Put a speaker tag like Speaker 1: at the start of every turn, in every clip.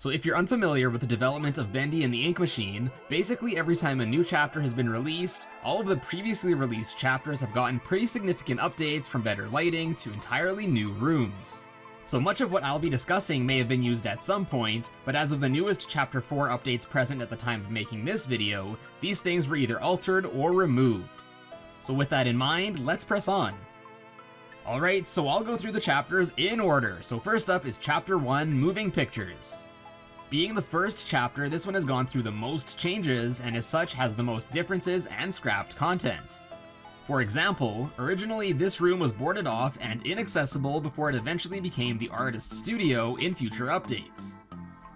Speaker 1: So if you're unfamiliar with the development of Bendy and the Ink Machine, basically every time a new chapter has been released, all of the previously released chapters have gotten pretty significant updates, from better lighting to entirely new rooms. So much of what I'll be discussing may have been used at some point, but as of the newest Chapter 4 updates present at the time of making this video, these things were either altered or removed. So with that in mind, let's press on. Alright, so I'll go through the chapters in order. So first up is Chapter 1, Moving Pictures. Being the first chapter, this one has gone through the most changes, and as such has the most differences and scrapped content. For example, originally this room was boarded off and inaccessible before it eventually became the artist's studio in future updates.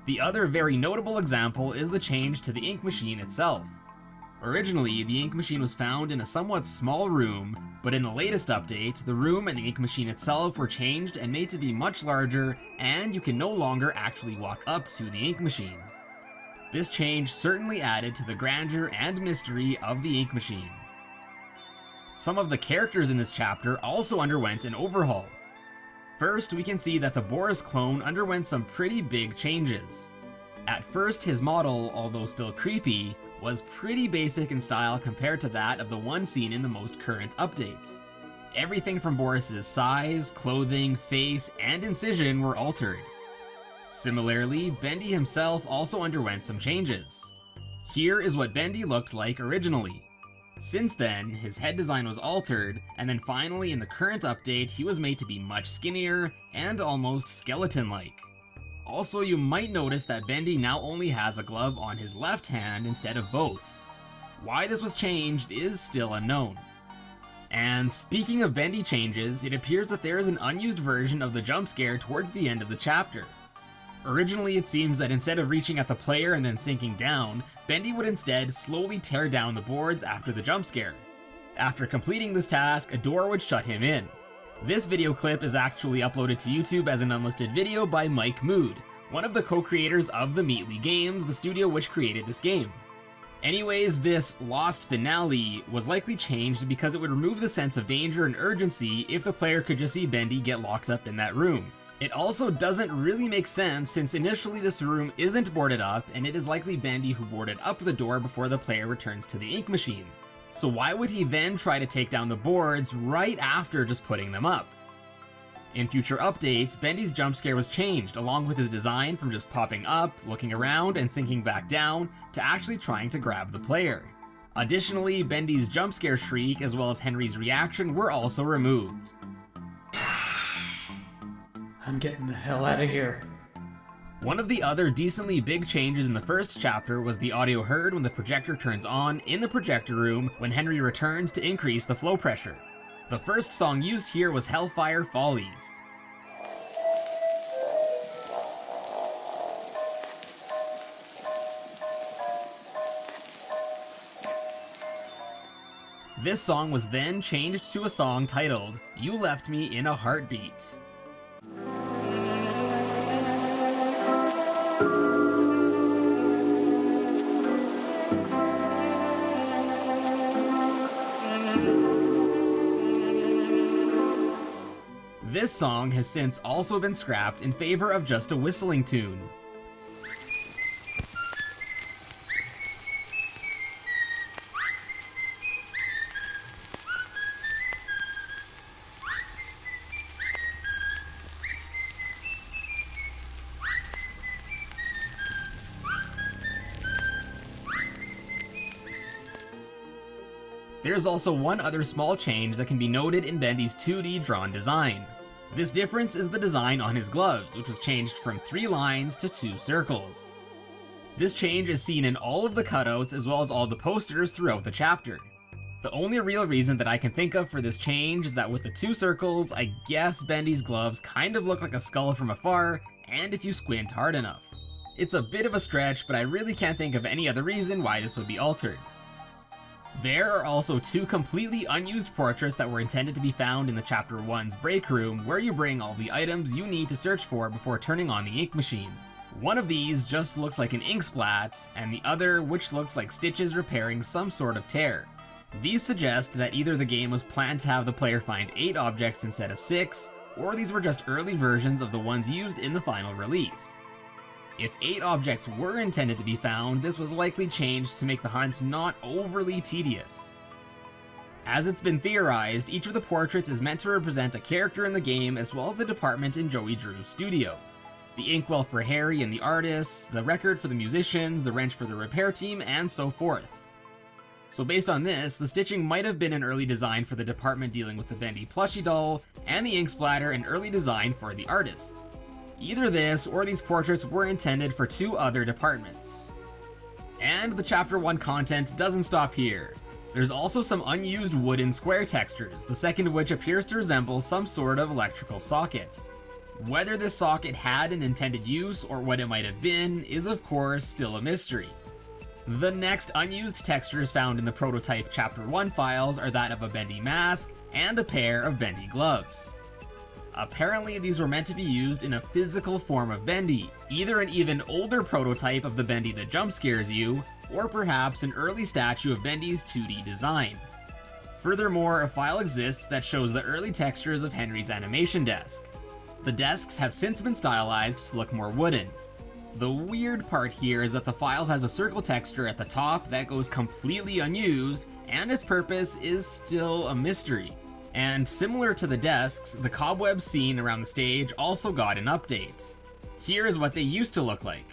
Speaker 1: The other very notable example is the change to the ink machine itself. Originally, the ink machine was found in a somewhat small room, but in the latest update, the room and ink machine itself were changed and made to be much larger, and you can no longer actually walk up to the ink machine. This change certainly added to the grandeur and mystery of the ink machine. Some of the characters in this chapter also underwent an overhaul. First, we can see that the Boris clone underwent some pretty big changes. At first, his model, although still creepy, was pretty basic in style compared to that of the one seen in the most current update. Everything from Boris's size, clothing, face, and incision were altered. Similarly, Bendy himself also underwent some changes. Here is what Bendy looked like originally. Since then, his head design was altered, and then finally in the current update he was made to be much skinnier and almost skeleton-like. Also, you might notice that Bendy now only has a glove on his left hand instead of both. Why this was changed is still unknown. And speaking of Bendy changes, it appears that there is an unused version of the jump scare towards the end of the chapter. Originally, it seems that instead of reaching at the player and then sinking down, Bendy would instead slowly tear down the boards after the jump scare. After completing this task, a door would shut him in. This video clip is actually uploaded to YouTube as an unlisted video by Mike Mood, one of the co-creators of the Meatly Games, the studio which created this game. Anyways, this lost finale was likely changed because it would remove the sense of danger and urgency if the player could just see Bendy get locked up in that room. It also doesn't really make sense since initially this room isn't boarded up, and it is likely Bendy who boarded up the door before the player returns to the ink machine. So why would he then try to take down the boards right after just putting them up? In future updates, Bendy's jump scare was changed, along with his design from just popping up, looking around, and sinking back down, to actually trying to grab the player. Additionally, Bendy's jump scare shriek as well as Henry's reaction were also removed.
Speaker 2: I'm getting the hell out of here.
Speaker 1: One of the other decently big changes in the first chapter was the audio heard when the projector turns on in the projector room when Henry returns to increase the flow pressure. The first song used here was Hellfire Follies. This song was then changed to a song titled You Left Me in a Heartbeat. This song has since also been scrapped in favor of just a whistling tune. There's also one other small change that can be noted in Bendy's 2D drawn design. This difference is the design on his gloves, which was changed from 3 lines to 2 circles. This change is seen in all of the cutouts as well as all the posters throughout the chapter. The only real reason that I can think of for this change is that with the 2 circles, I guess Bendy's gloves kind of look like a skull from afar, and if you squint hard enough. It's a bit of a stretch, but I really can't think of any other reason why this would be altered. There are also 2 completely unused portraits that were intended to be found in the Chapter 1's break room, where you bring all the items you need to search for before turning on the ink machine. One of these just looks like an ink splat, and the other which looks like Stitches repairing some sort of tear. These suggest that either the game was planned to have the player find 8 objects instead of 6, or these were just early versions of the ones used in the final release. If 8 objects were intended to be found, this was likely changed to make the hunt not overly tedious. As it's been theorized, each of the portraits is meant to represent a character in the game as well as a department in Joey Drew's studio. The inkwell for Harry and the artists, the record for the musicians, the wrench for the repair team, and so forth. So based on this, the stitching might have been an early design for the department dealing with the Bendy plushie doll, and the ink splatter an early design for the artists. Either this, or these portraits were intended for 2 other departments. And the Chapter 1 content doesn't stop here. There's also some unused wooden square textures, the second of which appears to resemble some sort of electrical socket. Whether this socket had an intended use or what it might have been is of course still a mystery. The next unused textures found in the prototype Chapter 1 files are that of a Bendy mask and a pair of Bendy gloves. Apparently these were meant to be used in a physical form of Bendy, either an even older prototype of the Bendy that jump scares you, or perhaps an early statue of Bendy's 2D design. Furthermore, a file exists that shows the early textures of Henry's animation desk. The desks have since been stylized to look more wooden. The weird part here is that the file has a circle texture at the top that goes completely unused, and its purpose is still a mystery. And similar to the desks, the cobweb scene around the stage also got an update. Here is what they used to look like.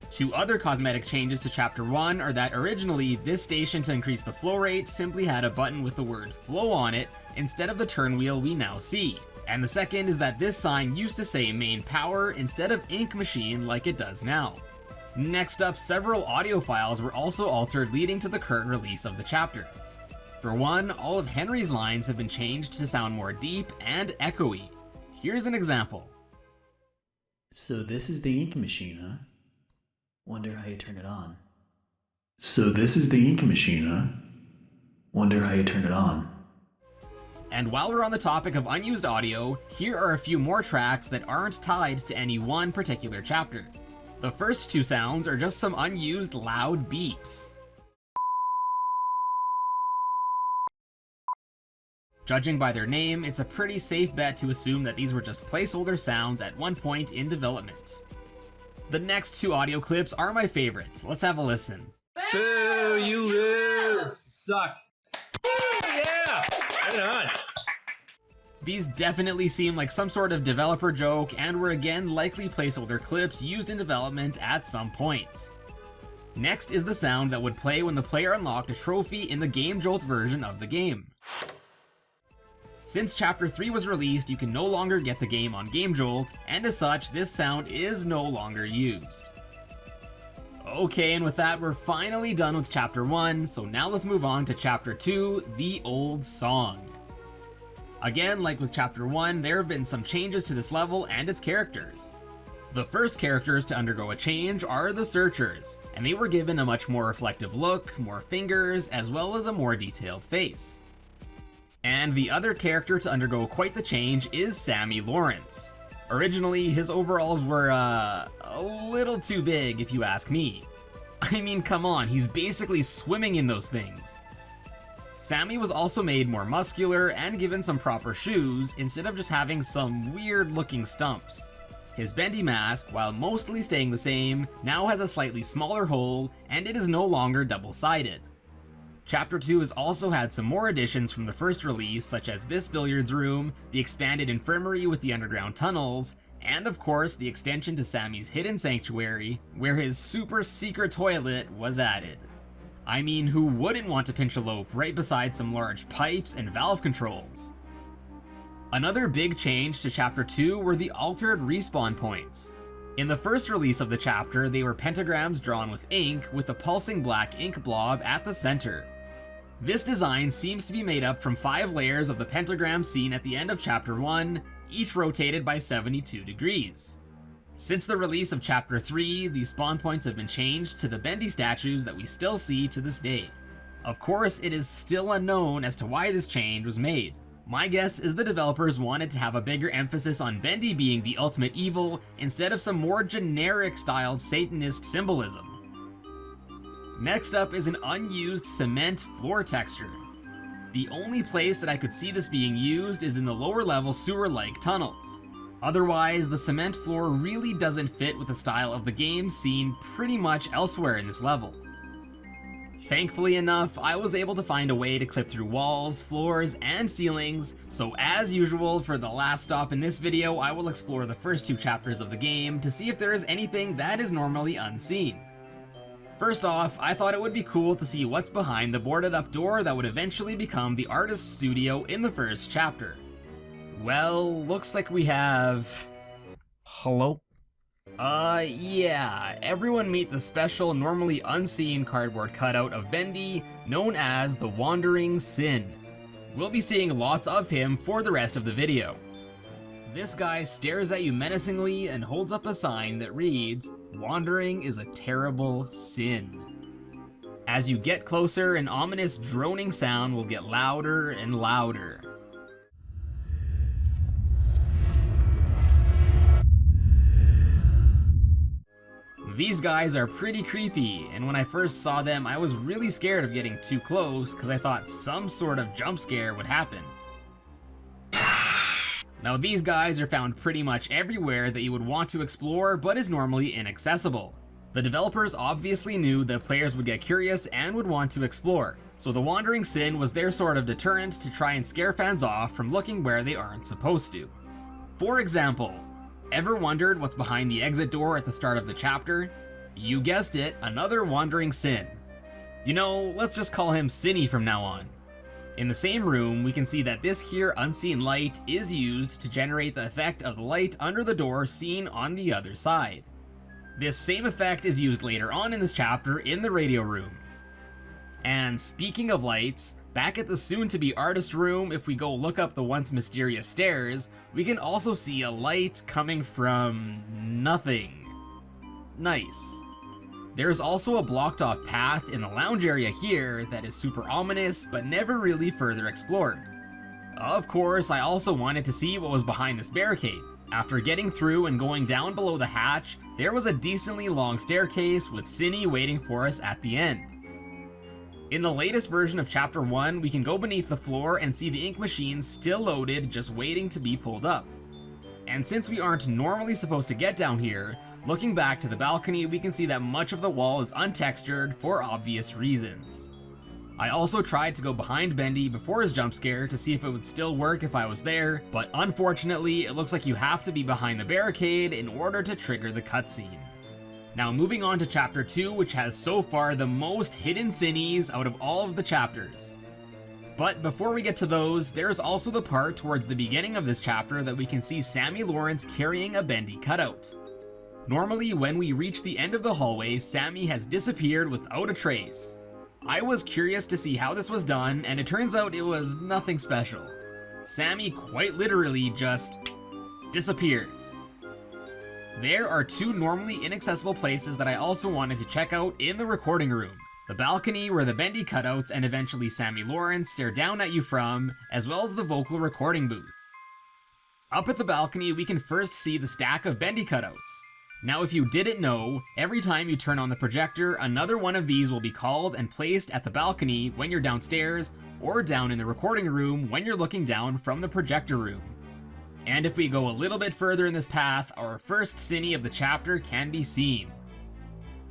Speaker 1: 2 other cosmetic changes to Chapter 1 are that originally, this station to increase the flow rate simply had a button with the word flow on it instead of the turn wheel we now see. And the second is that this sign used to say main power instead of ink machine like it does now. Next up, several audio files were also altered leading to the current release of the chapter. For one, all of Henry's lines have been changed to sound more deep and echoey. Here's an example.
Speaker 2: So this is the ink machine, huh? Wonder how you turn it on. So this is the ink machine, huh? Wonder how you turn it on.
Speaker 1: And while we're on the topic of unused audio, here are a few more tracks that aren't tied to any one particular chapter. The first 2 sounds are just some unused loud beeps. Judging by their name, it's a pretty safe bet to assume that these were just placeholder sounds at one point in development. The next 2 audio clips are my favorites. Let's have a listen.
Speaker 3: Boo, you lose! Suck. Yeah! Right on.
Speaker 1: These definitely seem like some sort of developer joke and were again likely placeholder clips used in development at some point. Next is the sound that would play when the player unlocked a trophy in the Game Jolt version of the game. Since Chapter 3 was released, you can no longer get the game on Game Jolt, and as such, this sound is no longer used. Okay, and with that, we're finally done with Chapter 1, so now let's move on to Chapter 2, The Old Song. Again, like with Chapter 1, there have been some changes to this level and its characters. The first characters to undergo a change are the Searchers, and they were given a much more reflective look, more fingers, as well as a more detailed face. And the other character to undergo quite the change is Sammy Lawrence. Originally, his overalls were, a little too big if you ask me. I mean, come on, he's basically swimming in those things. Sammy was also made more muscular and given some proper shoes instead of just having some weird looking stumps. His Bendy mask, while mostly staying the same, now has a slightly smaller hole and it is no longer double-sided. Chapter 2 has also had some more additions from the first release, such as this billiards room, the expanded infirmary with the underground tunnels, and of course the extension to Sammy's hidden sanctuary, where his super secret toilet was added. I mean, who wouldn't want to pinch a loaf right beside some large pipes and valve controls? Another big change to Chapter 2 were the altered respawn points. In the first release of the chapter, they were pentagrams drawn with ink with a pulsing black ink blob at the center. This design seems to be made up from 5 layers of the pentagram seen at the end of Chapter 1, each rotated by 72 degrees. Since the release of Chapter 3, these spawn points have been changed to the Bendy statues that we still see to this day. Of course, it is still unknown as to why this change was made. My guess is the developers wanted to have a bigger emphasis on Bendy being the ultimate evil instead of some more generic styled Satanist symbolism. Next up is an unused cement floor texture. The only place that I could see this being used is in the lower level sewer-like tunnels. Otherwise, the cement floor really doesn't fit with the style of the game seen pretty much elsewhere in this level. Thankfully enough, I was able to find a way to clip through walls, floors, and ceilings, so as usual for the last stop in this video, I will explore the first 2 chapters of the game to see if there is anything that is normally unseen. First off, I thought it would be cool to see what's behind the boarded up door that would eventually become the artist's studio in the first chapter. Well, looks like we have... Hello? Yeah, everyone meet the special, normally unseen cardboard cutout of Bendy, known as the Wandering Sin. We'll be seeing lots of him for the rest of the video. This guy stares at you menacingly and holds up a sign that reads, "Wandering is a terrible sin." As you get closer, an ominous droning sound will get louder and louder. These guys are pretty creepy, and when I first saw them, I was really scared of getting too close because I thought some sort of jump scare would happen. Now these guys are found pretty much everywhere that you would want to explore, but is normally inaccessible. The developers obviously knew that players would get curious and would want to explore, so the Wandering Sin was their sort of deterrent to try and scare fans off from looking where they aren't supposed to. For example, ever wondered what's behind the exit door at the start of the chapter? You guessed it, another Wandering Sin. You know, let's just call him Sinny from now on. In the same room, we can see that this here unseen light is used to generate the effect of the light under the door seen on the other side. This same effect is used later on in this chapter in the radio room. And speaking of lights, back at the soon-to-be artist room, if we go look up the once mysterious stairs, we can also see a light coming from nothing. Nice. There's also a blocked off path in the lounge area here that is super ominous but never really further explored. Of course, I also wanted to see what was behind this barricade. After getting through and going down below the hatch, there was a decently long staircase with Sinny waiting for us at the end. In the latest version of Chapter 1, we can go beneath the floor and see the ink machine still loaded, just waiting to be pulled up. And since we aren't normally supposed to get down here, looking back to the balcony, we can see that much of the wall is untextured for obvious reasons. I also tried to go behind Bendy before his jump scare to see if it would still work if I was there, but unfortunately, it looks like you have to be behind the barricade in order to trigger the cutscene. Now moving on to Chapter 2, which has so far the most hidden Sinnies out of all of the chapters. But before we get to those, there's also the part towards the beginning of this chapter that we can see Sammy Lawrence carrying a Bendy cutout. Normally, when we reach the end of the hallway, Sammy has disappeared without a trace. I was curious to see how this was done, and it turns out it was nothing special. Sammy quite literally just disappears. There are 2 normally inaccessible places that I also wanted to check out in the recording room. The balcony where the Bendy cutouts and eventually Sammy Lawrence stare down at you from, as well as the vocal recording booth. Up at the balcony, we can first see the stack of Bendy cutouts. Now if you didn't know, every time you turn on the projector, another one of these will be called and placed at the balcony when you're downstairs, or down in the recording room when you're looking down from the projector room. And if we go a little bit further in this path, our first Sinny of the chapter can be seen.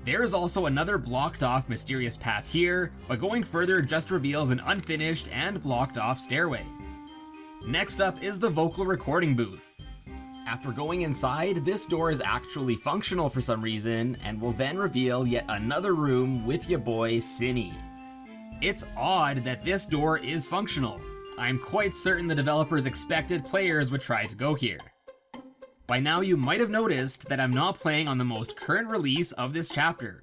Speaker 1: There is also another blocked off mysterious path here, but going further just reveals an unfinished and blocked off stairway. Next up is the vocal recording booth. After going inside, this door is actually functional for some reason, and will then reveal yet another room with ya boy Sinny. It's odd that this door is functional. I'm quite certain the developers expected players would try to go here. By now you might have noticed that I'm not playing on the most current release of this chapter.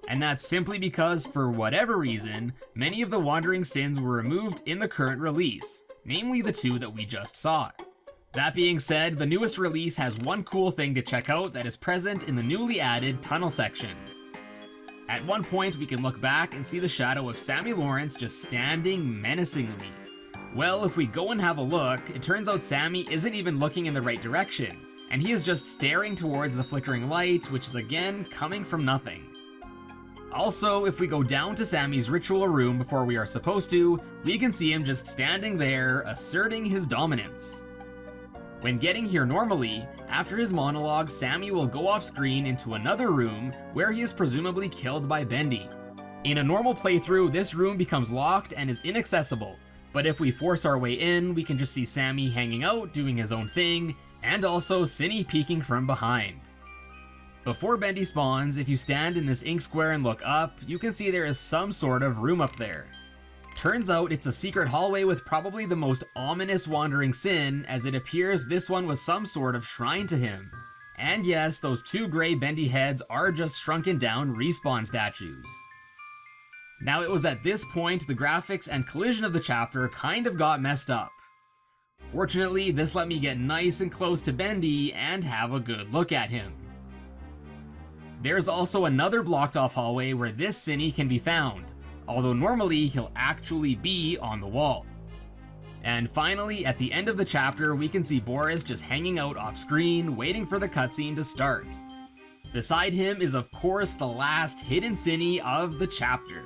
Speaker 1: And that's simply because, for whatever reason, many of the Wandering Sins were removed in the current release, namely the 2 that we just saw. That being said, the newest release has one cool thing to check out that is present in the newly added tunnel section. At one point we can look back and see the shadow of Sammy Lawrence just standing menacingly. Well, if we go and have a look, it turns out Sammy isn't even looking in the right direction, and he is just staring towards the flickering light, which is again coming from nothing. Also, if we go down to Sammy's ritual room before we are supposed to, we can see him just standing there, asserting his dominance. When getting here normally, after his monologue, Sammy will go off screen into another room where he is presumably killed by Bendy. In a normal playthrough, this room becomes locked and is inaccessible, but if we force our way in, we can just see Sammy hanging out, doing his own thing, and also Sinny peeking from behind. Before Bendy spawns, if you stand in this ink square and look up, you can see there is some sort of room up there. Turns out it's a secret hallway with probably the most ominous wandering sin, as it appears this one was some sort of shrine to him. And yes, those two gray Bendy heads are just shrunken down respawn statues. Now it was at this point the graphics and collision of the chapter kind of got messed up. Fortunately, this let me get nice and close to Bendy and have a good look at him. There's also another blocked off hallway where this Sinny can be found, although normally he'll actually be on the wall. And finally, at the end of the chapter, we can see Boris just hanging out off screen, waiting for the cutscene to start. Beside him is of course the last hidden Sinny of the chapter.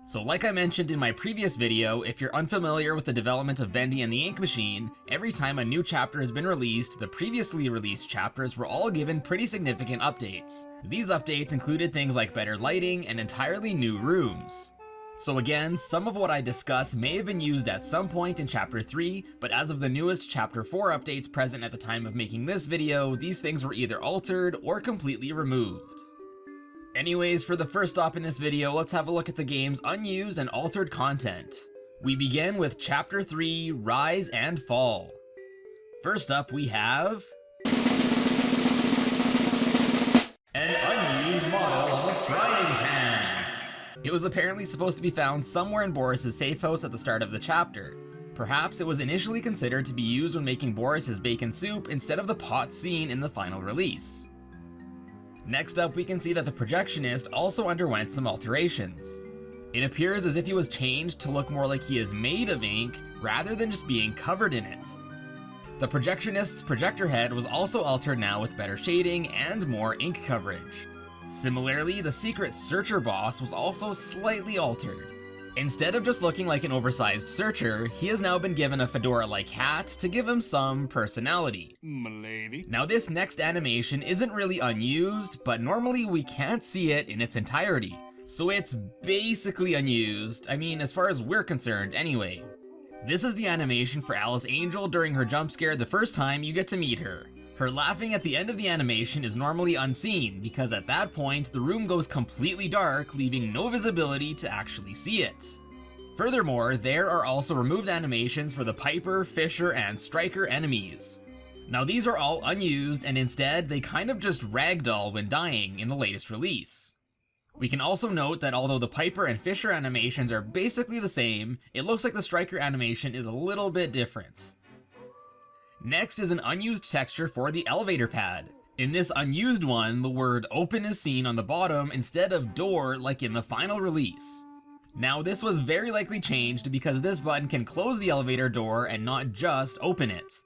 Speaker 1: So like I mentioned in my previous video, if you're unfamiliar with the development of Bendy and the Ink Machine, every time a new chapter has been released, the previously released chapters were all given pretty significant updates. These updates included things like better lighting and entirely new rooms. So again, some of what I discuss may have been used at some point in Chapter 3, but as of the newest Chapter 4 updates present at the time of making this video, these things were either altered or completely removed. Anyways, for the first stop in this video, let's have a look at the game's unused and altered content. We begin with Chapter 3, Rise and Fall. First up, we have an unused model of a frying pan. It was apparently supposed to be found somewhere in Boris's safe house at the start of the chapter. Perhaps it was initially considered to be used when making Boris's bacon soup instead of the pot seen in the final release. Next up, we can see that the projectionist also underwent some alterations. It appears as if he was changed to look more like he is made of ink rather than just being covered in it. The projectionist's projector head was also altered now with better shading and more ink coverage. Similarly, the secret searcher boss was also slightly altered. Instead of just looking like an oversized searcher, he has now been given a fedora-like hat to give him some personality.
Speaker 4: M'lady.
Speaker 1: Now this next animation isn't really unused, but normally we can't see it in its entirety. So it's basically unused, I mean as far as we're concerned anyway. This is the animation for Alice Angel during her jump scare the first time you get to meet her. Her laughing at the end of the animation is normally unseen, because at that point the room goes completely dark, leaving no visibility to actually see it. Furthermore, there are also removed animations for the Piper, Fisher, and Striker enemies. Now these are all unused, and instead they kind of just ragdoll when dying in the latest release. We can also note that although the Piper and Fisher animations are basically the same, it looks like the Striker animation is a little bit different. Next is an unused texture for the elevator pad. In this unused one, the word open is seen on the bottom instead of door like in the final release. Now this was very likely changed because this button can close the elevator door and not just open it.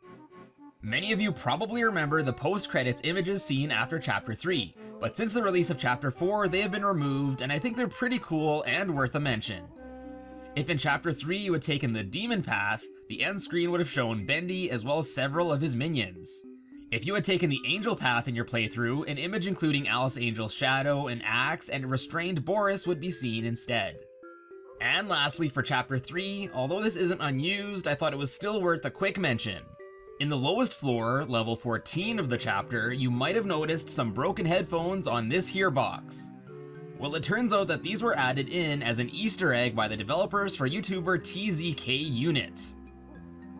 Speaker 1: Many of you probably remember the post-credits images seen after Chapter 3, but since the release of Chapter 4 they have been removed and I think they're pretty cool and worth a mention. If in Chapter 3 you had taken the demon path, the end screen would have shown Bendy as well as several of his minions. If you had taken the angel path in your playthrough, an image including Alice Angel's shadow, an axe, and a restrained Boris would be seen instead. And lastly for Chapter 3, although this isn't unused, I thought it was still worth a quick mention. In the lowest floor, level 14 of the chapter, you might have noticed some broken headphones on this here box. Well, it turns out that these were added in as an Easter egg by the developers for YouTuber TZKUnit.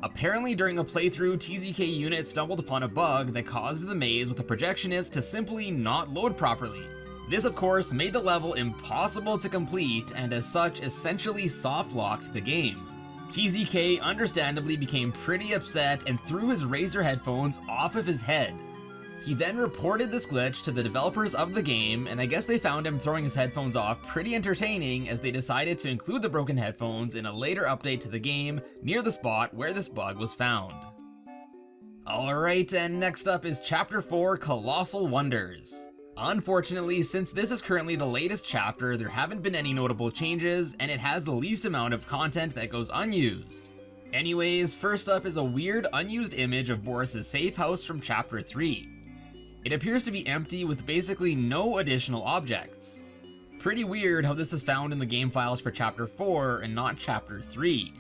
Speaker 1: Apparently during a playthrough, TZKUnit stumbled upon a bug that caused the maze with the projectionist to simply not load properly. This of course made the level impossible to complete and as such essentially soft-locked the game. TZK understandably became pretty upset and threw his Razer headphones off of his head. He then reported this glitch to the developers of the game, and I guess they found him throwing his headphones off pretty entertaining as they decided to include the broken headphones in a later update to the game near the spot where this bug was found. Alright, and next up is Chapter 4, Colossal Wonders. Unfortunately, since this is currently the latest chapter, there haven't been any notable changes, and it has the least amount of content that goes unused. Anyways, first up is a weird unused image of Boris's safe house from chapter 3. It appears to be empty with basically no additional objects. Pretty weird how this is found in the game files for chapter 4 and not chapter 3.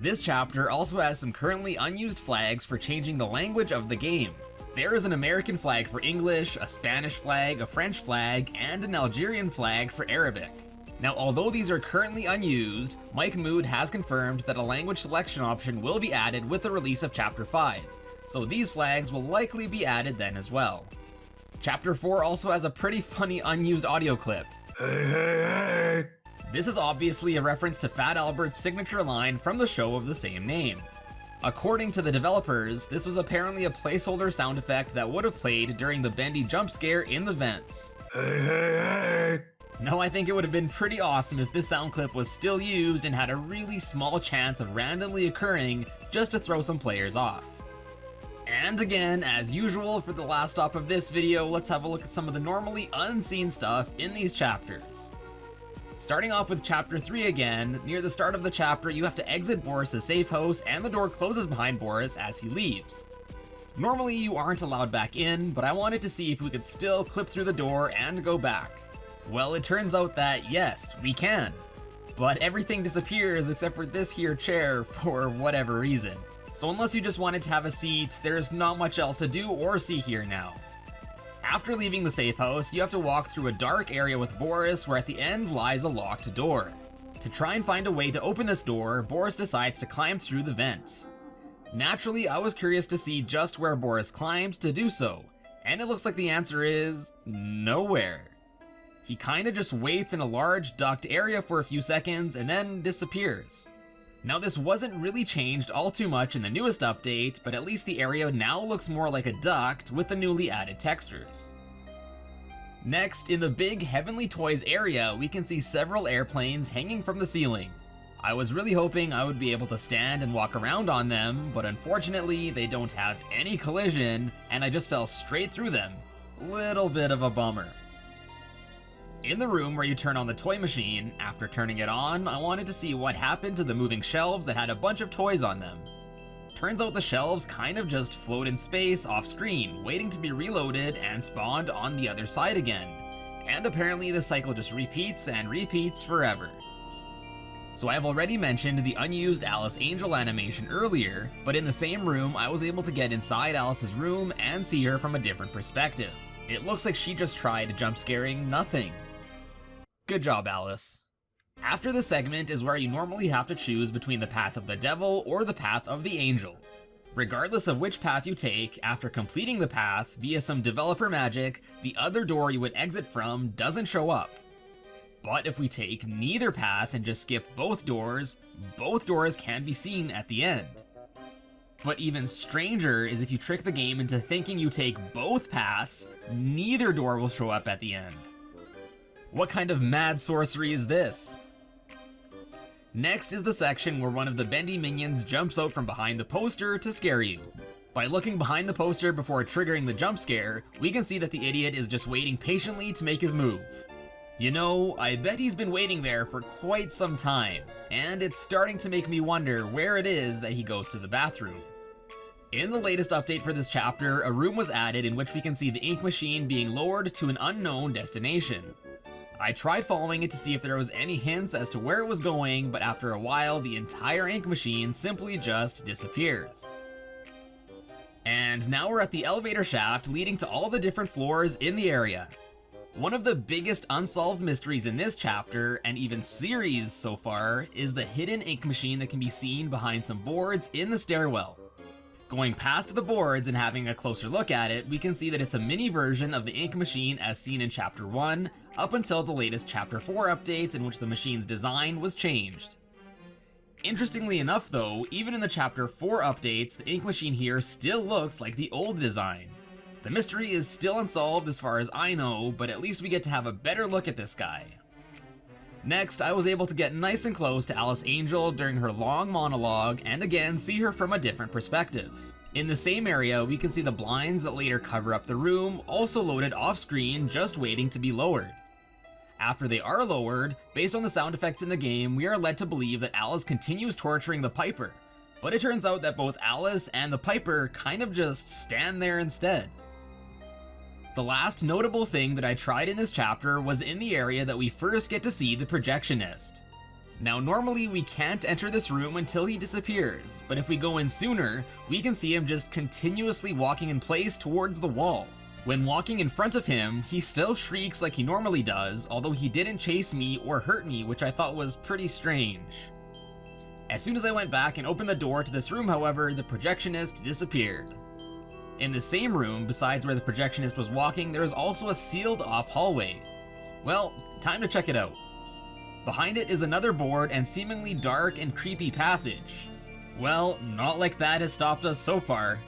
Speaker 1: This chapter also has some currently unused flags for changing the language of the game. There is an American flag for English, a Spanish flag, a French flag, and an Algerian flag for Arabic. Now, although these are currently unused, Mike Mood has confirmed that a language selection option will be added with the release of Chapter 5, so these flags will likely be added then as well. Chapter 4 also has a pretty funny unused audio clip.
Speaker 3: Hey, hey, hey!
Speaker 1: This is obviously a reference to Fat Albert's signature line from the show of the same name. According to the developers, this was apparently a placeholder sound effect that would have played during the Bendy jump scare in the vents.
Speaker 3: Hey, hey, hey!
Speaker 1: Now, I think it would have been pretty awesome if this sound clip was still used and had a really small chance of randomly occurring just to throw some players off. And again, as usual for the last stop of this video, let's have a look at some of the normally unseen stuff in these chapters. Starting off with chapter 3 again, near the start of the chapter you have to exit Boris's safe house and the door closes behind Boris as he leaves. Normally you aren't allowed back in, but I wanted to see if we could still clip through the door and go back. Well, it turns out that yes, we can. But everything disappears except for this here chair for whatever reason. So unless you just wanted to have a seat, there's not much else to do or see here now. After leaving the safe house, you have to walk through a dark area with Boris where at the end lies a locked door. To try and find a way to open this door, Boris decides to climb through the vent. Naturally, I was curious to see just where Boris climbed to do so, and it looks like the answer is nowhere. He kinda just waits in a large duct area for a few seconds and then disappears. Now, this wasn't really changed all too much in the newest update, but at least the area now looks more like a duct with the newly added textures. Next, in the big Heavenly Toys area, we can see several airplanes hanging from the ceiling. I was really hoping I would be able to stand and walk around on them, but unfortunately they don't have any collision, and I just fell straight through them. Little bit of a bummer. In the room where you turn on the toy machine, after turning it on, I wanted to see what happened to the moving shelves that had a bunch of toys on them. Turns out the shelves kind of just float in space off screen, waiting to be reloaded and spawned on the other side again. And apparently the cycle just repeats and repeats forever. So I have already mentioned the unused Alice Angel animation earlier, but in the same room I was able to get inside Alice's room and see her from a different perspective. It looks like she just tried jump scaring nothing. Good job, Alice. After this segment is where you normally have to choose between the path of the devil or the path of the angel. Regardless of which path you take, after completing the path via some developer magic, the other door you would exit from doesn't show up. But if we take neither path and just skip both doors can be seen at the end. But even stranger is if you trick the game into thinking you take both paths, neither door will show up at the end. What kind of mad sorcery is this? Next is the section where one of the Bendy minions jumps out from behind the poster to scare you. By looking behind the poster before triggering the jump scare, we can see that the idiot is just waiting patiently to make his move. You know, I bet he's been waiting there for quite some time, and it's starting to make me wonder where it is that he goes to the bathroom. In the latest update for this chapter, a room was added in which we can see the ink machine being lowered to an unknown destination. I tried following it to see if there was any hints as to where it was going, but after a while, the entire ink machine simply just disappears. And now we're at the elevator shaft leading to all the different floors in the area. One of the biggest unsolved mysteries in this chapter, and even series so far, is the hidden ink machine that can be seen behind some boards in the stairwell. Going past the boards and having a closer look at it, we can see that it's a mini version of the ink machine as seen in Chapter 1, up until the latest Chapter 4 updates in which the machine's design was changed. Interestingly enough though, even in the Chapter 4 updates, the ink machine here still looks like the old design. The mystery is still unsolved as far as I know, but at least we get to have a better look at this guy. Next, I was able to get nice and close to Alice Angel during her long monologue and again see her from a different perspective. In the same area, we can see the blinds that later cover up the room also loaded off screen, just waiting to be lowered. After they are lowered, based on the sound effects in the game, we are led to believe that Alice continues torturing the Piper, but it turns out that both Alice and the Piper kind of just stand there instead. The last notable thing that I tried in this chapter was in the area that we first get to see the projectionist. Now normally we can't enter this room until he disappears, but if we go in sooner, we can see him just continuously walking in place towards the wall. When walking in front of him, he still shrieks like he normally does, although he didn't chase me or hurt me, which I thought was pretty strange. As soon as I went back and opened the door to this room, however, the projectionist disappeared. In the same room, besides where the projectionist was walking, there is also a sealed off hallway. Well, time to check it out. Behind it is another board and seemingly dark and creepy passage. Well, not like that has stopped us so far.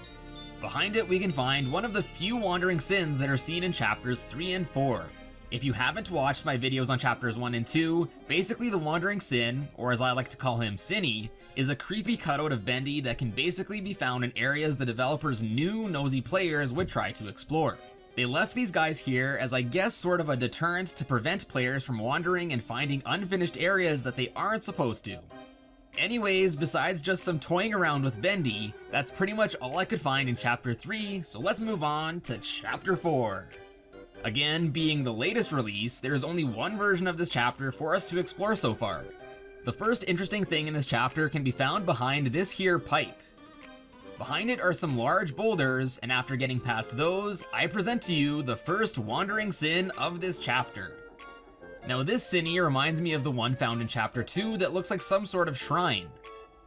Speaker 1: Behind it we can find one of the few wandering sins that are seen in chapters 3 and 4. If you haven't watched my videos on chapters 1 and 2, basically the wandering sin, or as I like to call him, Sinny, is a creepy cutout of Bendy that can basically be found in areas the developers knew nosy players would try to explore. They left these guys here as I guess sort of a deterrent to prevent players from wandering and finding unfinished areas that they aren't supposed to. Anyways, besides just some toying around with Bendy, that's pretty much all I could find in chapter 3, so let's move on to chapter 4. Again, being the latest release, there is only one version of this chapter for us to explore so far. The first interesting thing in this chapter can be found behind this here pipe. Behind it are some large boulders, and after getting past those, I present to you the first wandering sin of this chapter. Now this Sinny reminds me of the one found in chapter 2 that looks like some sort of shrine.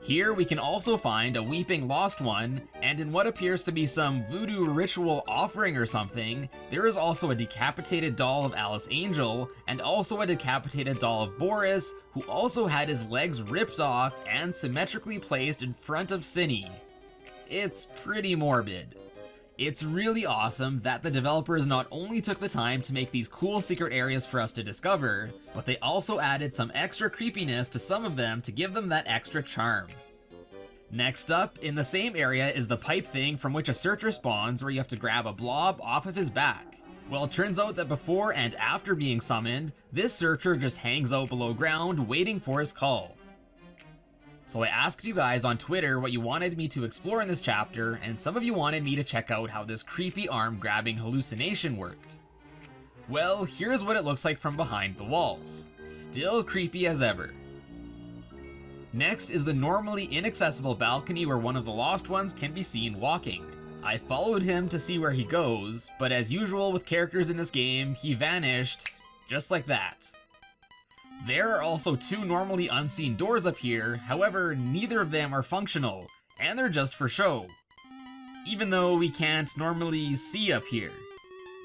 Speaker 1: Here we can also find a weeping lost one, and in what appears to be some voodoo ritual offering or something, there is also a decapitated doll of Alice Angel, and also a decapitated doll of Boris, who also had his legs ripped off and symmetrically placed in front of Sinny. It's pretty morbid. It's really awesome that the developers not only took the time to make these cool secret areas for us to discover, but they also added some extra creepiness to some of them to give them that extra charm. Next up, in the same area is the pipe thing from which a searcher spawns where you have to grab a blob off of his back. Well, it turns out that before and after being summoned, this searcher just hangs out below ground waiting for his call. So I asked you guys on Twitter what you wanted me to explore in this chapter, and some of you wanted me to check out how this creepy arm grabbing hallucination worked. Well, here's what it looks like from behind the walls. Still creepy as ever. Next is the normally inaccessible balcony where one of the lost ones can be seen walking. I followed him to see where he goes, but as usual with characters in this game, he vanished just like that. There are also two normally unseen doors up here, however, neither of them are functional, and they're just for show. Even though we can't normally see up here.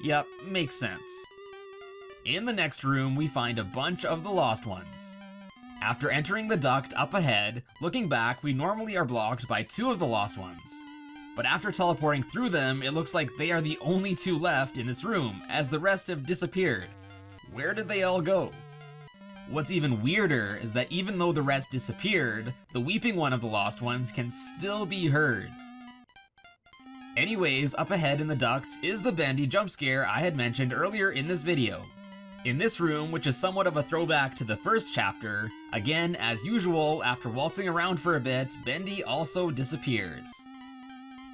Speaker 1: Yep, makes sense. In the next room, we find a bunch of the lost ones. After entering the duct up ahead, looking back, we normally are blocked by two of the lost ones. But after teleporting through them, it looks like they are the only two left in this room, as the rest have disappeared. Where did they all go? What's even weirder is that even though the rest disappeared, the weeping one of the lost ones can still be heard. Anyways, up ahead in the ducts is the Bendy jump scare I had mentioned earlier in this video. In this room, which is somewhat of a throwback to the first chapter, again, as usual, after waltzing around for a bit, Bendy also disappears.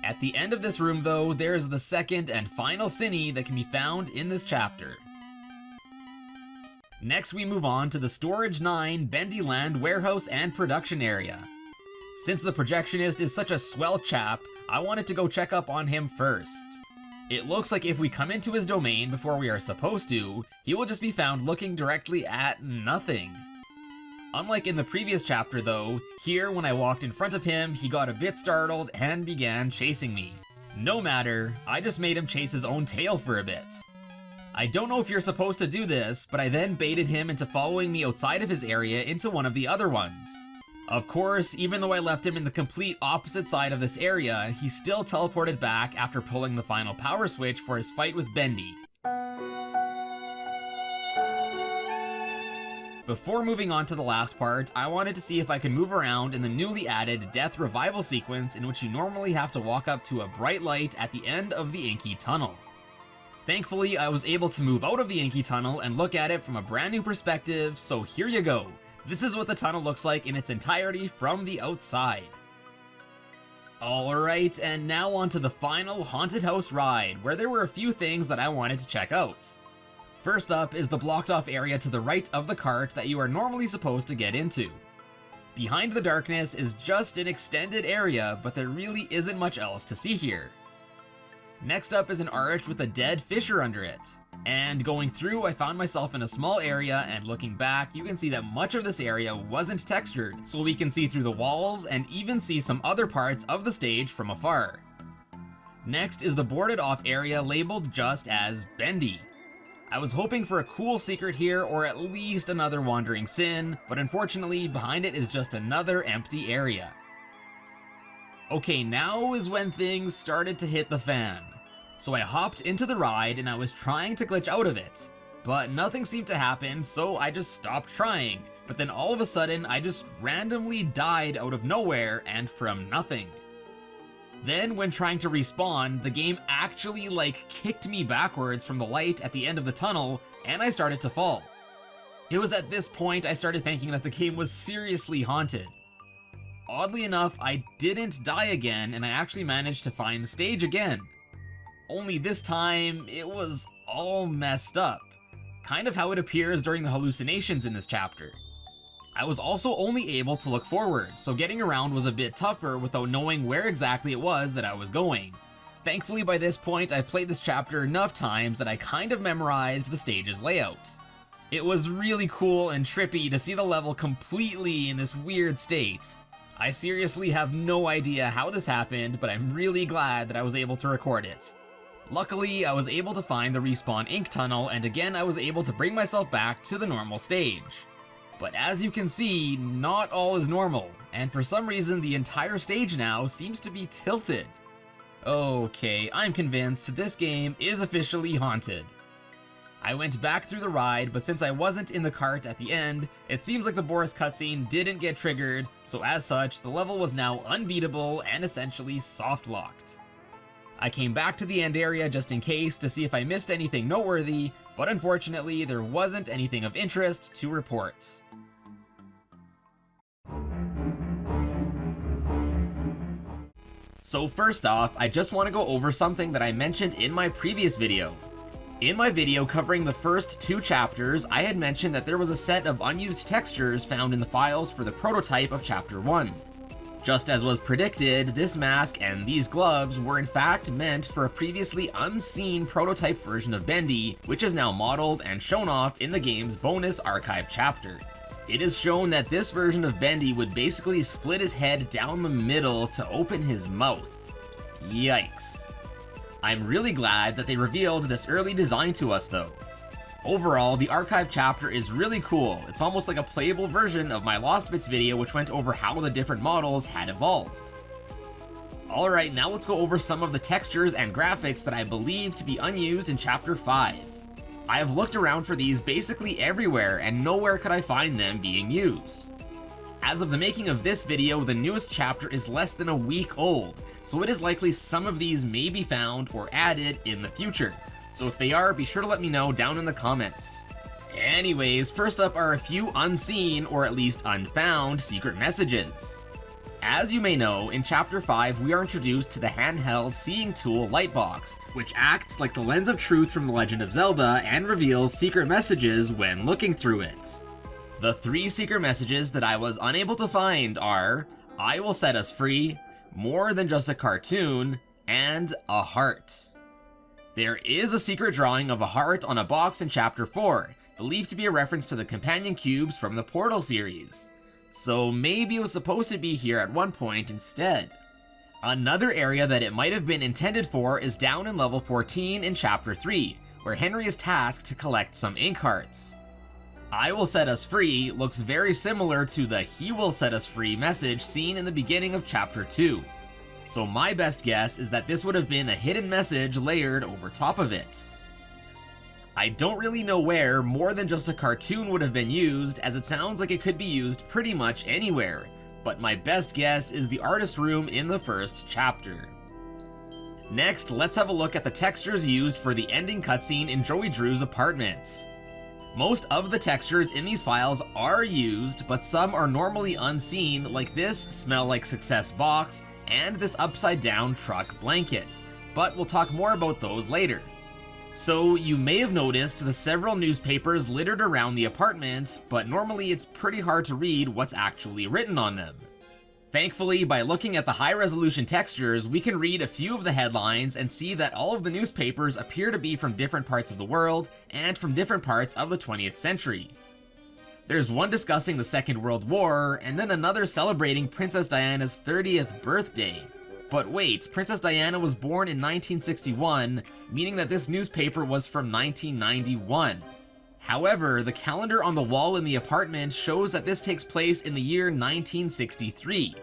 Speaker 1: At the end of this room though, there is the second and final Sinny that can be found in this chapter. Next we move on to the Storage 9 Bendyland warehouse and production area. Since the projectionist is such a swell chap, I wanted to go check up on him first. It looks like if we come into his domain before we are supposed to, he will just be found looking directly at nothing. Unlike in the previous chapter though, here when I walked in front of him, he got a bit startled and began chasing me. No matter, I just made him chase his own tail for a bit. I don't know if you're supposed to do this, but I then baited him into following me outside of his area into one of the other ones. Of course, even though I left him in the complete opposite side of this area, he still teleported back after pulling the final power switch for his fight with Bendy. Before moving on to the last part, I wanted to see if I could move around in the newly added Death Revival sequence in which you normally have to walk up to a bright light at the end of the Inky Tunnel. Thankfully, I was able to move out of the Inky Tunnel and look at it from a brand new perspective, so here you go. This is what the tunnel looks like in its entirety from the outside. Alright, and now on to the final haunted house ride, where there were a few things that I wanted to check out. First up is the blocked off area to the right of the cart that you are normally supposed to get into. Behind the darkness is just an extended area, but there really isn't much else to see here. Next up is an arch with a dead fissure under it. And going through, I found myself in a small area, and looking back, you can see that much of this area wasn't textured, so we can see through the walls and even see some other parts of the stage from afar. Next is the boarded off area labeled just as Bendy. I was hoping for a cool secret here, or at least another wandering sin, but unfortunately behind it is just another empty area. Okay, now is when things started to hit the fan. So I hopped into the ride and I was trying to glitch out of it, but nothing seemed to happen, so I just stopped trying. But then all of a sudden I just randomly died out of nowhere and from nothing. Then when trying to respawn, the game actually kicked me backwards from the light at the end of the tunnel and I started to fall. It was at this point I started thinking that the game was seriously haunted. Oddly enough, I didn't die again and I actually managed to find the stage again. Only this time, it was all messed up. Kind of how it appears during the hallucinations in this chapter. I was also only able to look forward, so getting around was a bit tougher without knowing where exactly it was that I was going. Thankfully by this point, I've played this chapter enough times that I kind of memorized the stage's layout. It was really cool and trippy to see the level completely in this weird state. I seriously have no idea how this happened, but I'm really glad that I was able to record it. Luckily, I was able to find the respawn ink tunnel, and again I was able to bring myself back to the normal stage. But as you can see, not all is normal, and for some reason the entire stage now seems to be tilted. Okay, I'm convinced this game is officially haunted. I went back through the ride, but since I wasn't in the cart at the end, it seems like the Boris cutscene didn't get triggered, so as such, the level was now unbeatable and essentially soft-locked. I came back to the end area just in case to see if I missed anything noteworthy, but unfortunately there wasn't anything of interest to report. So first off, I just want to go over something that I mentioned in my previous video. In my video covering the first 2 chapters, I had mentioned that there was a set of unused textures found in the files for the prototype of Chapter 1. Just as was predicted, this mask and these gloves were in fact meant for a previously unseen prototype version of Bendy, which is now modeled and shown off in the game's bonus archive chapter. It is shown that this version of Bendy would basically split his head down the middle to open his mouth. Yikes. I'm really glad that they revealed this early design to us though. Overall, the archive chapter is really cool. It's almost like a playable version of my Lost Bits video which went over how the different models had evolved. Alright, now let's go over some of the textures and graphics that I believe to be unused in Chapter 5. I have looked around for these basically everywhere and nowhere could I find them being used. As of the making of this video, the newest chapter is less than a week old, so it is likely some of these may be found or added in the future. So if they are, be sure to let me know down in the comments. Anyways, first up are a few unseen, or at least unfound, secret messages. As you may know, in Chapter 5 we are introduced to the handheld Seeing Tool Lightbox, which acts like the lens of truth from The Legend of Zelda and reveals secret messages when looking through it. The 3 secret messages that I was unable to find are, I will set us free, more than just a cartoon, and a heart. There is a secret drawing of a heart on a box in Chapter 4, believed to be a reference to the companion cubes from the Portal series. So maybe it was supposed to be here at one point instead. Another area that it might have been intended for is down in level 14 in Chapter 3, where Henry is tasked to collect some ink hearts. I will set us free looks very similar to the he will set us free message seen in the beginning of Chapter 2. So my best guess is that this would have been a hidden message layered over top of it. I don't really know where more than just a cartoon would have been used, as it sounds like it could be used pretty much anywhere, but my best guess is the artist room in the first chapter. Next, let's have a look at the textures used for the ending cutscene in Joey Drew's apartment. Most of the textures in these files are used, but some are normally unseen, like this Smell Like Success box and this upside down truck blanket, but we'll talk more about those later. So you may have noticed the several newspapers littered around the apartment, but normally it's pretty hard to read what's actually written on them. Thankfully, by looking at the high-resolution textures, we can read a few of the headlines and see that all of the newspapers appear to be from different parts of the world and from different parts of the 20th century. There's one discussing the Second World War, and then another celebrating Princess Diana's 30th birthday. But wait, Princess Diana was born in 1961, meaning that this newspaper was from 1991. However, the calendar on the wall in the apartment shows that this takes place in the year 1963.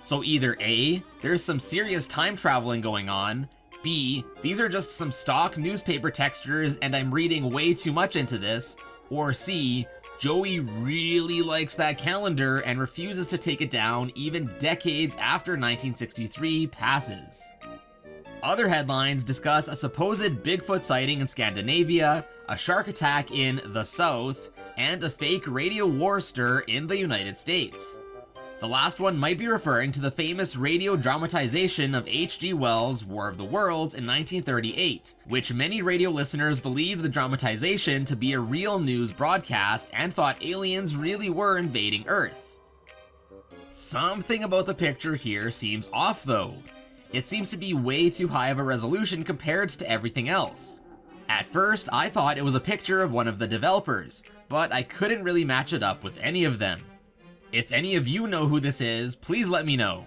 Speaker 1: So either A, there's some serious time traveling going on, B, these are just some stock newspaper textures and I'm reading way too much into this, or C, Joey really likes that calendar and refuses to take it down even decades after 1963 passes. Other headlines discuss a supposed Bigfoot sighting in Scandinavia, a shark attack in the South, and a fake radio war stir in the United States. The last one might be referring to the famous radio dramatization of H.G. Wells' War of the Worlds in 1938, which many radio listeners believed the dramatization to be a real news broadcast and thought aliens really were invading Earth. Something about the picture here seems off though. It seems to be way too high of a resolution compared to everything else. At first, I thought it was a picture of one of the developers, but I couldn't really match it up with any of them. If any of you know who this is, please let me know.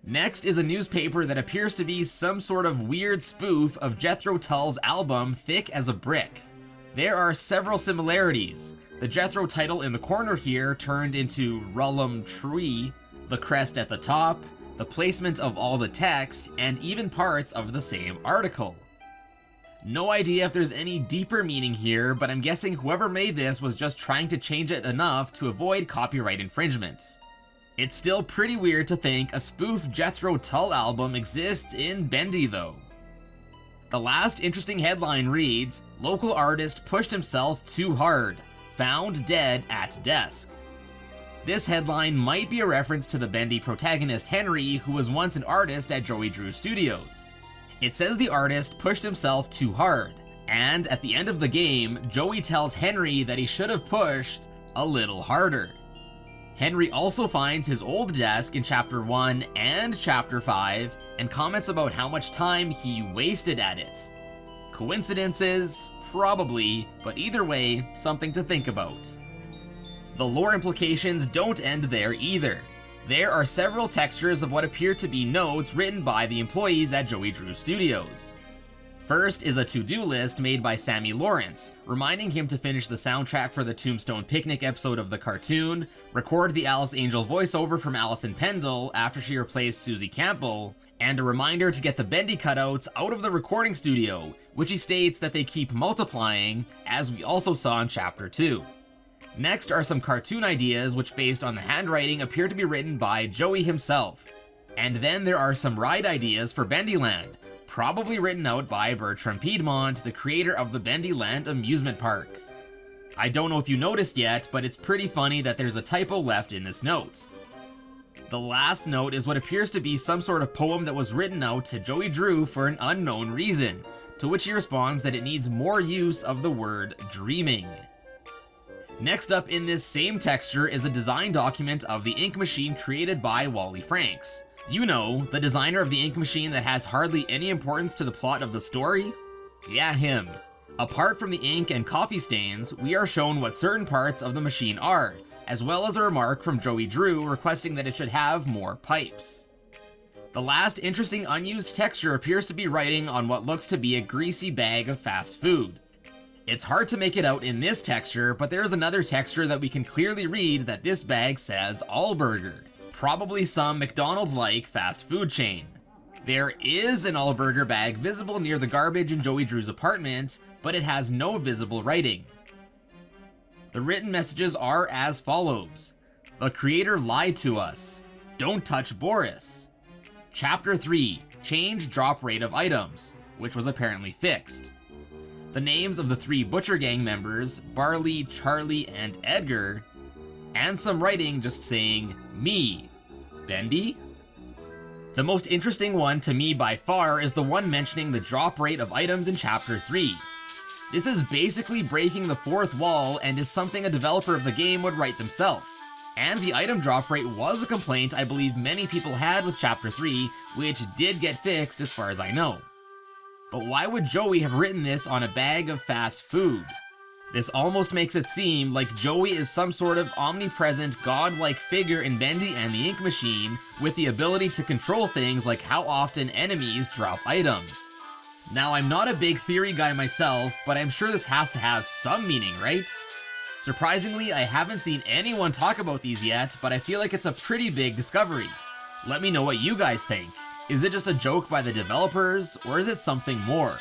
Speaker 1: Next is a newspaper that appears to be some sort of weird spoof of Jethro Tull's album Thick as a Brick. There are several similarities. The Jethro title in the corner here turned into Rullum Tree, the crest at the top, the placement of all the text, and even parts of the same article. No idea if there's any deeper meaning here, but I'm guessing whoever made this was just trying to change it enough to avoid copyright infringement. It's still pretty weird to think a spoof Jethro Tull album exists in Bendy though. The last interesting headline reads, "Local artist pushed himself too hard, found dead at desk." This headline might be a reference to the Bendy protagonist Henry, who was once an artist at Joey Drew Studios. It says the artist pushed himself too hard, and at the end of the game, Joey tells Henry that he should have pushed a little harder. Henry also finds his old desk in Chapter 1 and Chapter 5, and comments about how much time he wasted at it. Coincidences? Probably, but either way, something to think about. The lore implications don't end there either. There are several textures of what appear to be notes written by the employees at Joey Drew Studios. First is a to-do list made by Sammy Lawrence, reminding him to finish the soundtrack for the Tombstone Picnic episode of the cartoon, record the Alice Angel voiceover from Alison Pendle after she replaced Susie Campbell, and a reminder to get the Bendy cutouts out of the recording studio, which he states that they keep multiplying, as we also saw in Chapter 2. Next are some cartoon ideas which, based on the handwriting, appear to be written by Joey himself. And then there are some ride ideas for Bendyland, probably written out by Bertram Piedmont, the creator of the Bendyland amusement park. I don't know if you noticed yet, but it's pretty funny that there's a typo left in this note. The last note is what appears to be some sort of poem that was written out to Joey Drew for an unknown reason, to which he responds that it needs more use of the word dreaming. Next up in this same texture is a design document of the ink machine created by Wally Franks. You know, the designer of the ink machine that has hardly any importance to the plot of the story? Yeah, him. Apart from the ink and coffee stains, we are shown what certain parts of the machine are, as well as a remark from Joey Drew requesting that it should have more pipes. The last interesting unused texture appears to be writing on what looks to be a greasy bag of fast food. It's hard to make it out in this texture, but there's another texture that we can clearly read that this bag says Allburger, probably some McDonald's-like fast food chain. There is an Allburger bag visible near the garbage in Joey Drew's apartment, but it has no visible writing. The written messages are as follows. The creator lied to us. Don't touch Boris. Chapter 3, change drop rate of items, which was apparently fixed. The names of the 3 Butcher Gang members, Barley, Charlie, and Edgar, and some writing just saying, me, Bendy? The most interesting one to me by far is the one mentioning the drop rate of items in Chapter 3. This is basically breaking the 4th wall and is something a developer of the game would write themselves. And the item drop rate was a complaint I believe many people had with Chapter 3, which did get fixed as far as I know. But why would Joey have written this on a bag of fast food? This almost makes it seem like Joey is some sort of omnipresent godlike figure in Bendy and the Ink Machine with the ability to control things like how often enemies drop items. Now, I'm not a big theory guy myself, but I'm sure this has to have some meaning, right? Surprisingly, I haven't seen anyone talk about these yet, but I feel like it's a pretty big discovery. Let me know what you guys think. Is it just a joke by the developers, or is it something more?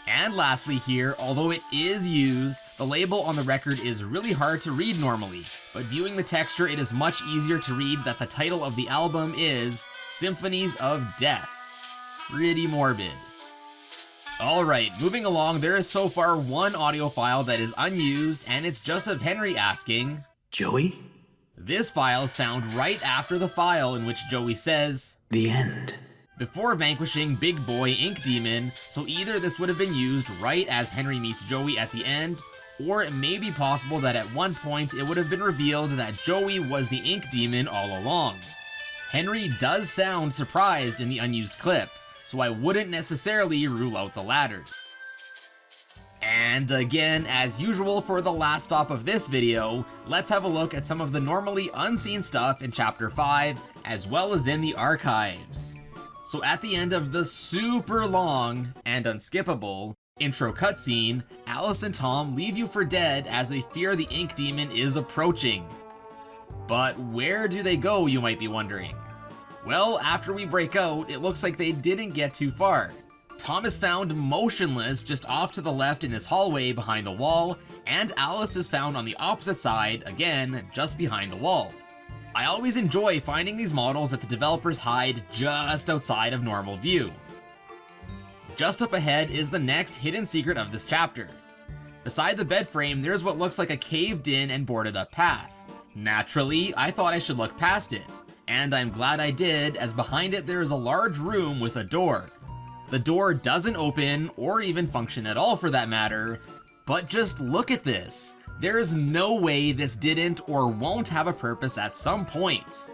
Speaker 1: And lastly here, although it is used, the label on the record is really hard to read normally, but viewing the texture it is much easier to read that the title of the album is Symphonies of Death. Pretty morbid. Alright, moving along, there is so far one audio file that is unused, and it's just of Henry asking,
Speaker 2: Joey?
Speaker 1: This file is found right after the file in which Joey says,
Speaker 2: The end.
Speaker 1: Before vanquishing Big Boy Ink Demon, so either this would have been used right as Henry meets Joey at the end, or it may be possible that at one point it would have been revealed that Joey was the Ink Demon all along. Henry does sound surprised in the unused clip, so I wouldn't necessarily rule out the latter. And again, as usual for the last stop of this video, let's have a look at some of the normally unseen stuff in Chapter 5, as well as in the archives. So at the end of the super long and unskippable intro cutscene, Alice and Tom leave you for dead as they fear the Ink Demon is approaching. But where do they go, you might be wondering? Well, after we break out, it looks like they didn't get too far. Tom is found motionless just off to the left in this hallway behind the wall, and Alice is found on the opposite side, again, just behind the wall. I always enjoy finding these models that the developers hide just outside of normal view. Just up ahead is the next hidden secret of this chapter. Beside the bed frame, there's what looks like a caved in and boarded up path. Naturally, I thought I should look past it, and I'm glad I did, as behind it there is a large room with a door. The door doesn't open, or even function at all for that matter, but just look at this. There's no way this didn't or won't have a purpose at some point.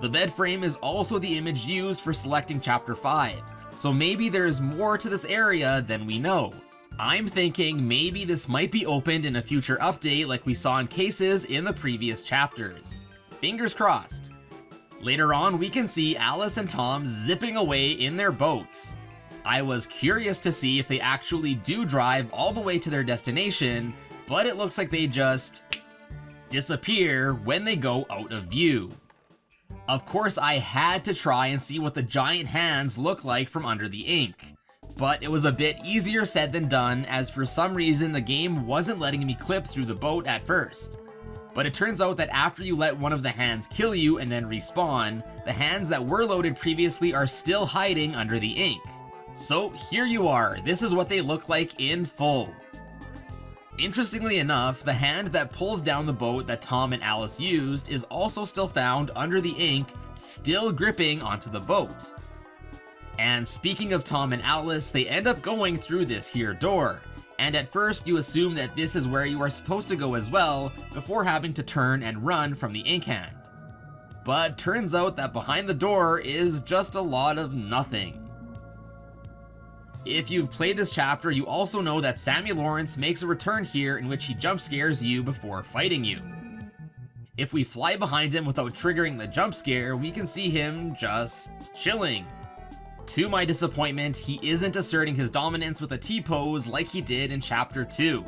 Speaker 1: The bed frame is also the image used for selecting Chapter 5, so maybe there's more to this area than we know. I'm thinking maybe this might be opened in a future update like we saw in cases in the previous chapters. Fingers crossed. Later on, we can see Alice and Tom zipping away in their boat. I was curious to see if they actually do drive all the way to their destination, but it looks like they just disappear when they go out of view. Of course, I had to try and see what the giant hands look like from under the ink, but it was a bit easier said than done, as for some reason the game wasn't letting me clip through the boat at first. But it turns out that after you let one of the hands kill you and then respawn, the hands that were loaded previously are still hiding under the ink. So here you are, this is what they look like in full. Interestingly enough, the hand that pulls down the boat that Tom and Alice used is also still found under the ink, still gripping onto the boat. And speaking of Tom and Alice, they end up going through this here door, and at first you assume that this is where you are supposed to go as well, before having to turn and run from the ink hand. But turns out that behind the door is just a lot of nothing. If you've played this chapter, you also know that Sammy Lawrence makes a return here in which he jump scares you before fighting you. If we fly behind him without triggering the jump scare, we can see him just chilling. To my disappointment, he isn't asserting his dominance with a T-pose like he did in Chapter 2.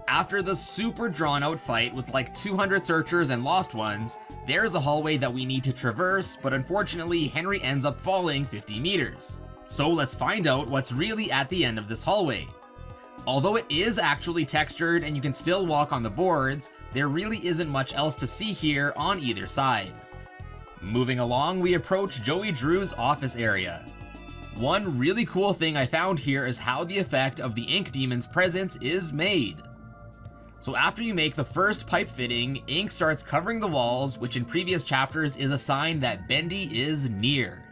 Speaker 1: After the super drawn out fight with like 200 searchers and lost ones, there's a hallway that we need to traverse, but unfortunately Henry ends up falling 50 meters. So let's find out what's really at the end of this hallway. Although it is actually textured and you can still walk on the boards, there really isn't much else to see here on either side. Moving along, we approach Joey Drew's office area. One really cool thing I found here is how the effect of the ink demon's presence is made. So after you make the first pipe fitting, ink starts covering the walls, which in previous chapters is a sign that Bendy is near.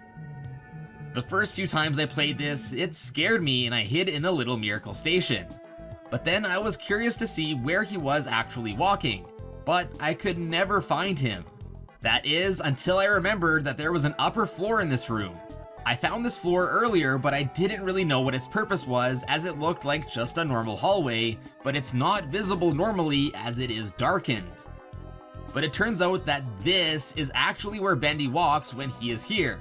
Speaker 1: The first few times I played this, it scared me and I hid in the little miracle station. But then I was curious to see where he was actually walking, but I could never find him. That is, until I remembered that there was an upper floor in this room. I found this floor earlier, but I didn't really know what its purpose was, as it looked like just a normal hallway, but it's not visible normally as it is darkened. But it turns out that this is actually where Bendy walks when he is here.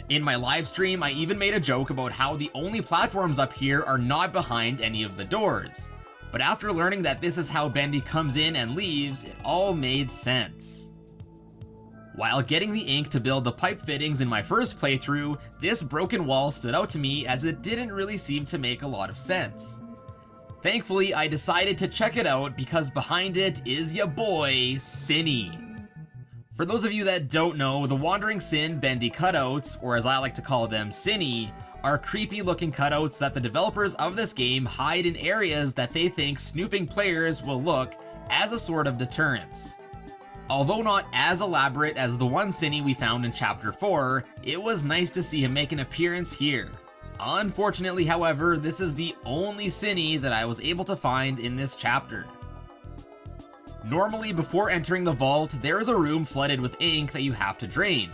Speaker 1: In my live stream, I even made a joke about how the only platforms up here are not behind any of the doors. But after learning that this is how Bendy comes in and leaves, it all made sense. While getting the ink to build the pipe fittings in my first playthrough, this broken wall stood out to me as it didn't really seem to make a lot of sense. Thankfully, I decided to check it out because behind it is ya boy, Sinny. For those of you that don't know, the Wandering Sin Bendy cutouts, or as I like to call them, Sinny, are creepy looking cutouts that the developers of this game hide in areas that they think snooping players will look as a sort of deterrence. Although not as elaborate as the one Sinny we found in Chapter 4, it was nice to see him make an appearance here. Unfortunately, however, this is the only Sinny that I was able to find in this chapter. Normally, before entering the vault, there is a room flooded with ink that you have to drain.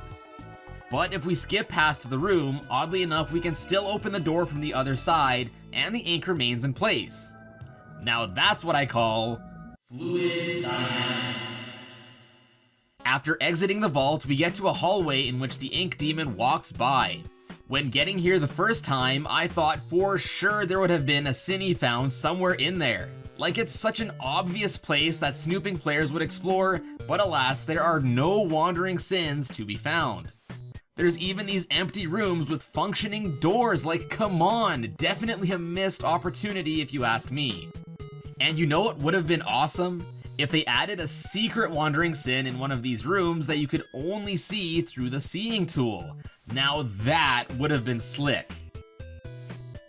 Speaker 1: But if we skip past the room, oddly enough, we can still open the door from the other side, and the ink remains in place. Now that's what I call fluid dynamics. After exiting the vault, we get to a hallway in which the ink demon walks by. When getting here the first time, I thought for sure there would have been a Sinny found somewhere in there. Like it's such an obvious place that snooping players would explore, but alas, there are no wandering sins to be found. There's even these empty rooms with functioning doors, like come on, definitely a missed opportunity if you ask me. And you know what would have been awesome? If they added a secret wandering sin in one of these rooms that you could only see through the seeing tool. Now that would have been slick.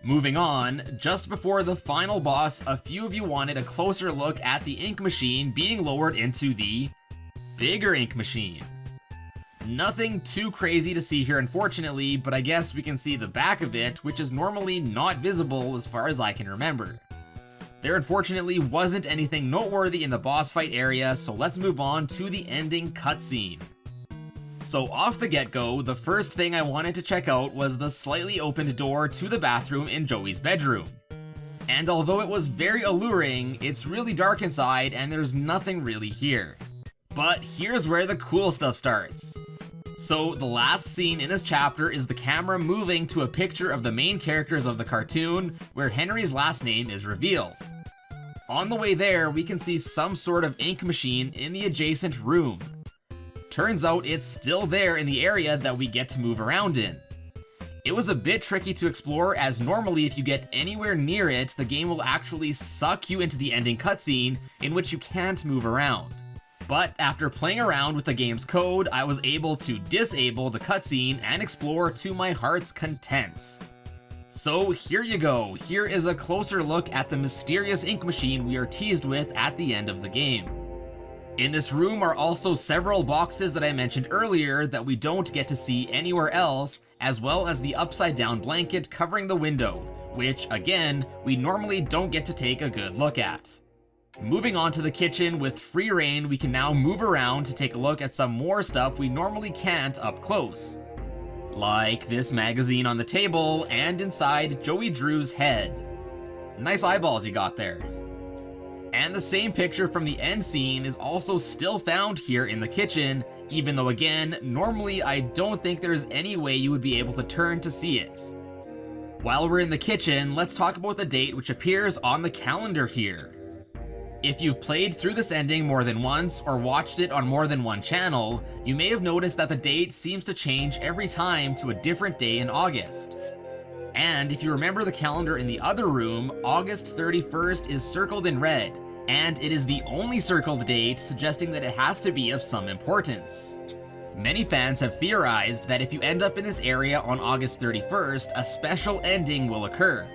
Speaker 1: Moving on, just before the final boss, a few of you wanted a closer look at the ink machine being lowered into the bigger ink machine. Nothing too crazy to see here unfortunately, but I guess we can see the back of it, which is normally not visible as far as I can remember. There unfortunately wasn't anything noteworthy in the boss fight area, so let's move on to the ending cutscene. So off the get-go, the first thing I wanted to check out was the slightly opened door to the bathroom in Joey's bedroom. And although it was very alluring, it's really dark inside and there's nothing really here. But here's where the cool stuff starts. So the last scene in this chapter is the camera moving to a picture of the main characters of the cartoon, where Henry's last name is revealed. On the way there, we can see some sort of ink machine in the adjacent room. Turns out it's still there in the area that we get to move around in. It was a bit tricky to explore, as normally if you get anywhere near it, the game will actually suck you into the ending cutscene, in which you can't move around. But after playing around with the game's code, I was able to disable the cutscene and explore to my heart's content. So here you go, here is a closer look at the mysterious ink machine we are teased with at the end of the game. In this room are also several boxes that I mentioned earlier that we don't get to see anywhere else, as well as the upside down blanket covering the window, which again, we normally don't get to take a good look at. Moving on to the kitchen, with free reign, we can now move around to take a look at some more stuff we normally can't up close. Like this magazine on the table and inside Joey Drew's head. Nice eyeballs you got there. And the same picture from the end scene is also still found here in the kitchen, even though again, normally I don't think there's any way you would be able to turn to see it. While we're in the kitchen, let's talk about the date which appears on the calendar here. If you've played through this ending more than once or watched it on more than one channel, you may have noticed that the date seems to change every time to a different day in August. And if you remember the calendar in the other room, August 31st is circled in red, and it is the only circled date, suggesting that it has to be of some importance. Many fans have theorized that if you end up in this area on August 31st, a special ending will occur.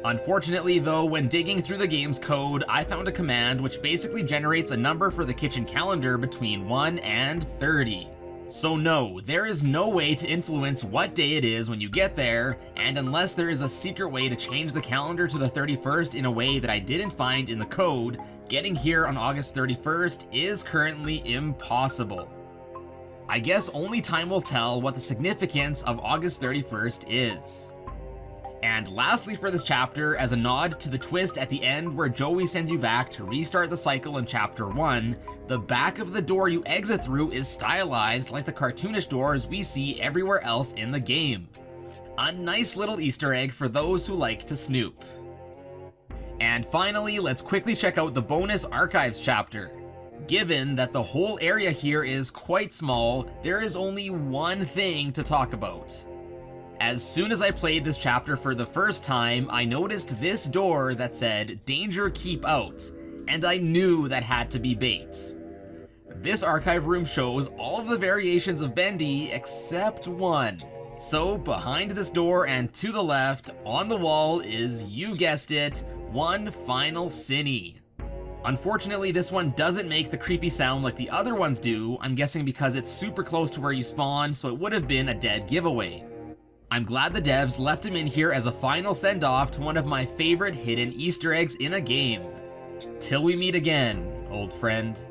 Speaker 1: Unfortunately though, when digging through the game's code, I found a command which basically generates a number for the kitchen calendar between 1 and 30. So no, there is no way to influence what day it is when you get there, and unless there is a secret way to change the calendar to the 31st in a way that I didn't find in the code, getting here on August 31st is currently impossible. I guess only time will tell what the significance of August 31st is. And lastly for this chapter, as a nod to the twist at the end where Joey sends you back to restart the cycle in chapter 1, the back of the door you exit through is stylized like the cartoonish doors we see everywhere else in the game. A nice little Easter egg for those who like to snoop. And finally, let's quickly check out the bonus archives chapter. Given that the whole area here is quite small, there is only one thing to talk about. As soon as I played this chapter for the first time, I noticed this door that said, "Danger, keep out," and I knew that had to be bait. This archive room shows all of the variations of Bendy except one. So behind this door and to the left, on the wall is, you guessed it, one final Sinny. Unfortunately, this one doesn't make the creepy sound like the other ones do, I'm guessing because it's super close to where you spawn, so it would have been a dead giveaway. I'm glad the devs left him in here as a final send-off to one of my favorite hidden Easter eggs in a game. Till we meet again, old friend.